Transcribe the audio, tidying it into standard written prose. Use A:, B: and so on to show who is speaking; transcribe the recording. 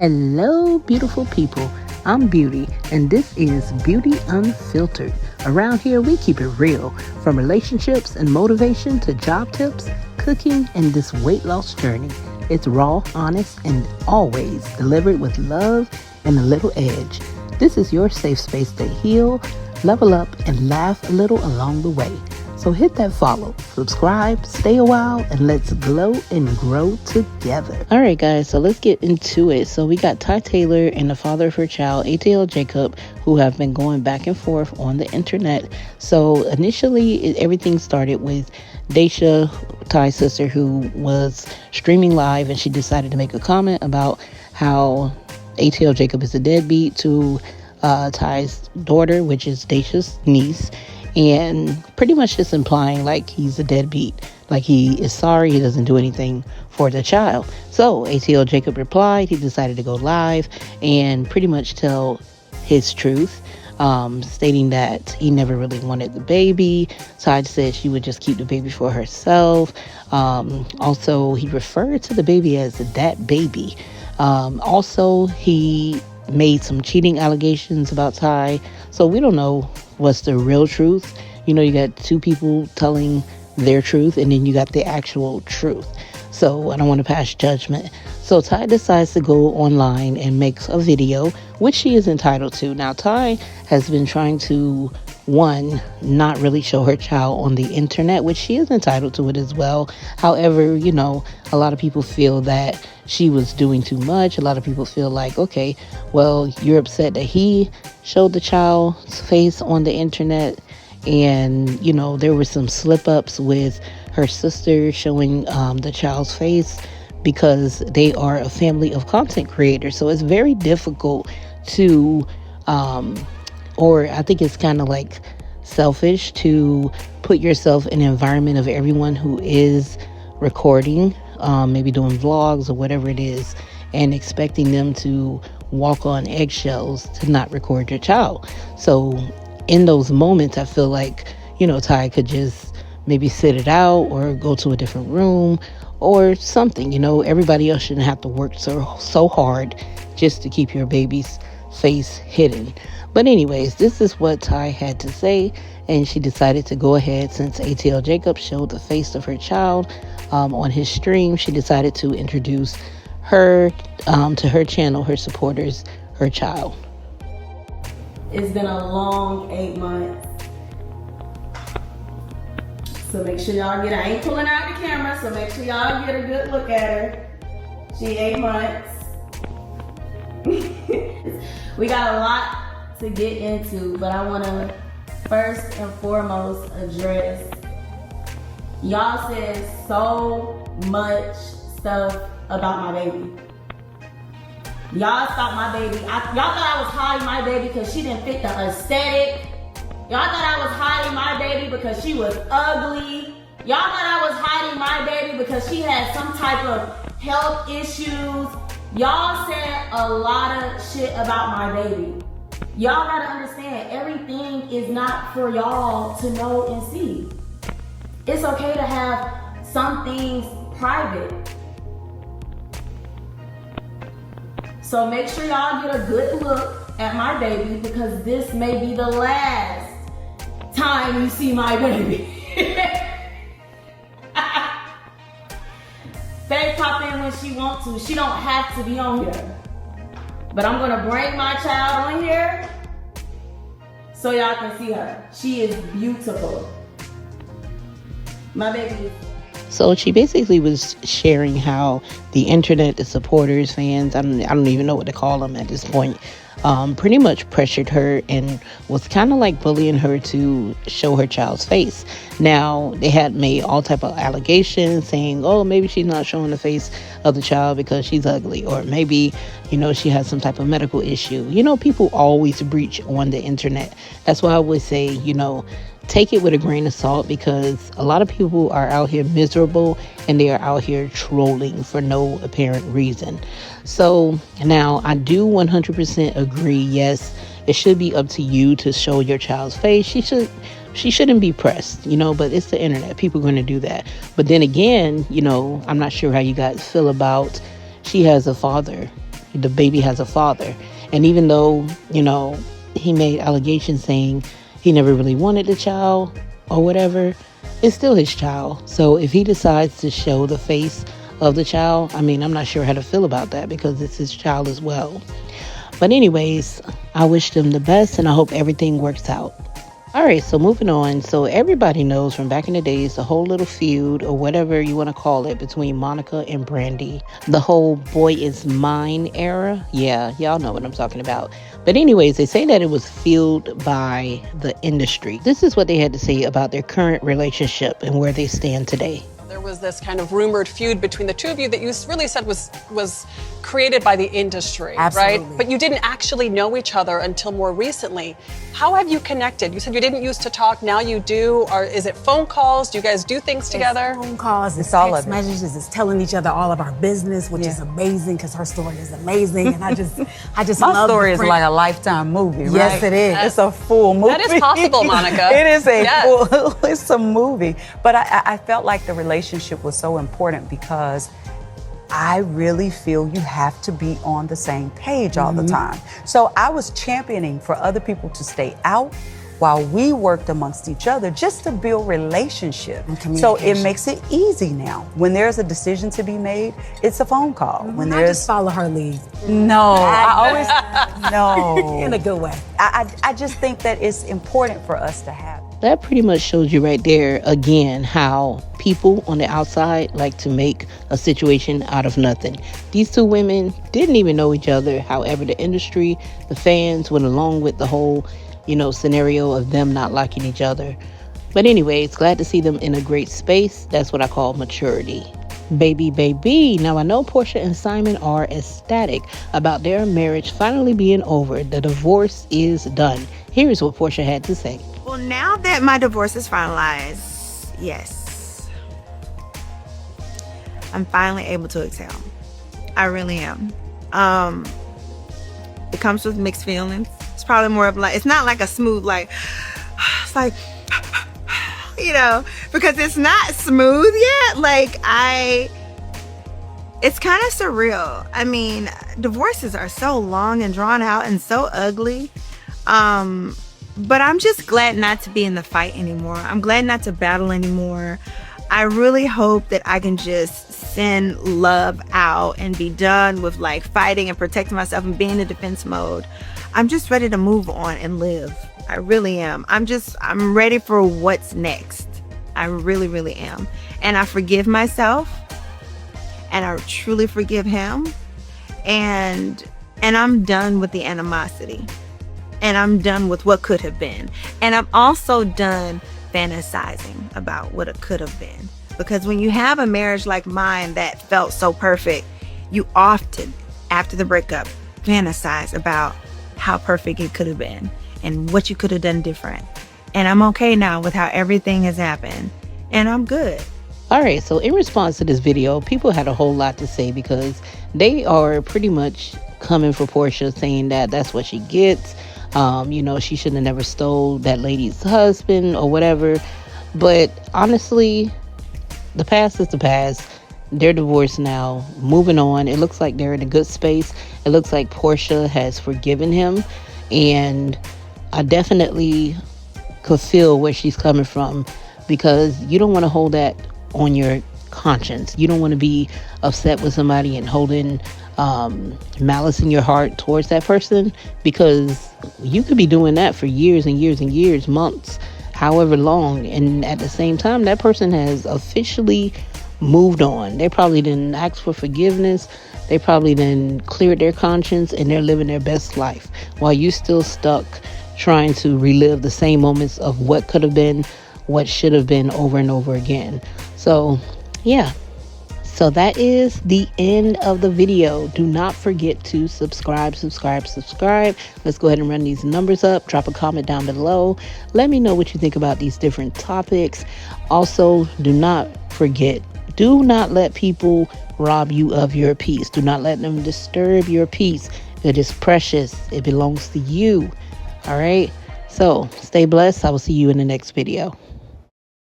A: Hello, beautiful people. I'm Beauty, and this is Beauty Unfiltered. Around here, we keep it real, from relationships and motivation to job tips, cooking, and this weight loss journey. It's raw, honest, and always delivered with love and a little edge. This is your safe space to heal, level up, and laugh a little along the way. So hit that follow, subscribe, stay a while, and let's glow and grow together. All right, guys, so let's get into it. So we got Ty Taylor and the father of her child, ATL Jacob, who have been going back and forth on the internet. So initially, everything started with Daisha, Ty's sister, who was streaming live, and she decided to make a comment about how ATL Jacob is a deadbeat to Ty's daughter, which is Daisha's niece, and pretty much just implying like he's a deadbeat, like he is sorry, he doesn't do anything for the child. So ATL Jacob replied, he decided to go live and pretty much tell his truth, stating that he never really wanted the baby. Ty said she would just keep the baby for herself. Also, he referred to the baby as that baby. Also, he made some cheating allegations about Ty. So we don't know what's the real truth. You know, you got two people telling their truth, and then you got the actual truth. So I don't want to pass judgment. So Ty decides to go online and makes a video, which she is entitled to. Now, Ty has been trying to, one, not really show her child on the internet, which she is entitled to it as well. However, you know, a lot of people feel that she was doing too much. A lot of people feel like, okay, well, you're upset that he showed the child's face on the internet. And, you know, there were some slip-ups with her sister showing the child's face because they are a family of content creators. So it's very difficult to, or I think it's kind of like selfish to put yourself in an environment of everyone who is recording, maybe doing vlogs or whatever it is, and expecting them to walk on eggshells to not record your child. So in those moments, I feel like, you know, Ty could just maybe sit it out or go to a different room or something. You know, everybody else shouldn't have to work so hard just to keep your baby's face hidden. But anyways, this is what Ty had to say, and she decided to go ahead, since ATL Jacob showed the face of her child on his stream. She decided to introduce her to her channel, her supporters, her child.
B: It's been a long 8 months. So make sure y'all get her. I ain't pulling out the camera, so make sure y'all get a good look at her. She 8 months. We got a lot to get into, but I want to first and foremost address, y'all said so much stuff about my baby. Y'all thought my baby, y'all thought I was hiding my baby because she didn't fit the aesthetic. Y'all thought I was hiding my baby because she was ugly. Y'all thought I was hiding my baby because she had some type of health issues. Y'all said a lot of shit about my baby. Y'all gotta understand, everything is not for y'all to know and see. It's okay to have some things private. So make sure y'all get a good look at my baby, because this may be the last time you see my baby. Faye pop in when she wants to. She don't have to be on here. But I'm gonna bring my child on here so y'all can see her. She is beautiful. My baby.
A: So she basically was sharing how the internet, the supporters, fans, I don't even know what to call them at this point, pretty much pressured her and was kind of like bullying her to show her child's face. Now, they had made all type of allegations saying, oh, maybe she's not showing the face of the child because she's ugly, or maybe, you know, she has some type of medical issue. You know, people always breach on the internet. That's why I would say, you know, take it with a grain of salt, because a lot of people are out here miserable and they are out here trolling for no apparent reason. So now I do 100% agree. Yes, it should be up to you to show your child's face. She shouldn't be pressed, you know, but it's the internet. People are going to do that. But then again, you know, I'm not sure how you guys feel about, she has a father, the baby has a father. And even though, he made allegations saying he never really wanted the child or whatever, it's still his child. So if he decides to show the face of the child, I'm not sure how to feel about that, because it's his child as well. But anyways, I wish them the best, and I hope everything works out. All right, so moving on. So everybody knows from back in the days, the whole little feud, or whatever you want to call it, between Monica and Brandy. The whole boy is mine era. Yeah, y'all know what I'm talking about. But anyways, they say that it was fueled by the industry. This is what they had to say about their current relationship and where they stand today.
C: There was this kind of rumored feud between the two of you that you really said was created by the industry,
D: Absolutely.
C: right? But you didn't actually know each other until more recently. How have you connected? You said you didn't used to talk, now you do. Or is it phone calls? Do you guys do things together?
D: It's phone calls, it's
E: all
D: text
E: of it.
D: messages, it's telling each other all of our business, which is amazing because her story is amazing, and I just
E: My
D: love
E: story
D: the
E: is
D: friend-
E: like a Lifetime movie, right?
D: Yes, it is.
E: It's a full movie.
C: That is possible, Monica.
E: It is a
C: Yes.
E: full, it's a movie. But I felt like the relationship was so important because I really feel you have to be on the same page all the time. So I was championing for other people to stay out while we worked amongst each other just to build relationship.
D: And
E: So it
D: communication.
E: makes it easy now. When there's a decision to be made, it's a phone call. When
D: I
E: there's
D: just follow her lead
E: no, I always no.
D: in a good way.
E: I just think that it's important for us to have.
A: That pretty much shows you right there again how people on the outside like to make a situation out of nothing. These two women didn't even know each other. However, the industry, the fans went along with the whole, scenario of them not liking each other. But anyways, glad to see them in a great space. That's what I call maturity. Baby. Now I know Porsha and Simon are ecstatic about their marriage finally being over. The divorce is done. Here's what Porsha had to say.
F: Well, now that my divorce is finalized, yes, I'm finally able to exhale. I really am. It comes with mixed feelings. It's probably more of like, it's not like a smooth, like, it's like, because it's not smooth yet. It's kind of surreal. Divorces are so long and drawn out and so ugly. But I'm just glad not to be in the fight anymore. I'm glad not to battle anymore. I really hope that I can just send love out and be done with fighting and protecting myself and being in defense mode. I'm just ready to move on and live. I really am. I'm ready for what's next. I really, really am. And I forgive myself, and I truly forgive him. And I'm done with the animosity. And I'm done with what could have been. And I'm also done fantasizing about what it could have been. Because when you have a marriage like mine that felt so perfect, you often, after the breakup, fantasize about how perfect it could have been and what you could have done different. And I'm okay now with how everything has happened. And I'm good.
A: All right, so in response to this video, people had a whole lot to say because they are pretty much coming for Porsha, saying that that's what she gets. She should have never stole that lady's husband or whatever. But honestly, the past is the past. They're divorced now, moving on. It looks like they're in a good space. It looks like Porsha has forgiven him. And I definitely could feel where she's coming from, because you don't want to hold that on your conscience. You don't want to be upset with somebody and holding malice in your heart towards that person, because you could be doing that for years and years and years, months, however long, and at the same time that person has officially moved on. They probably didn't ask for forgiveness. They probably then cleared their conscience and they're living their best life, while you still stuck trying to relive the same moments of what could have been, what should have been, over and over again. So yeah, so that is the end of the video. Do not forget to subscribe. Let's go ahead and run these numbers up. Drop a comment down below. Let me know what you think about these different topics. Also, do not forget, do not let people rob you of your peace. Do not let them disturb your peace. It is precious. It belongs to you. All right. So stay blessed. I will see you in the next video.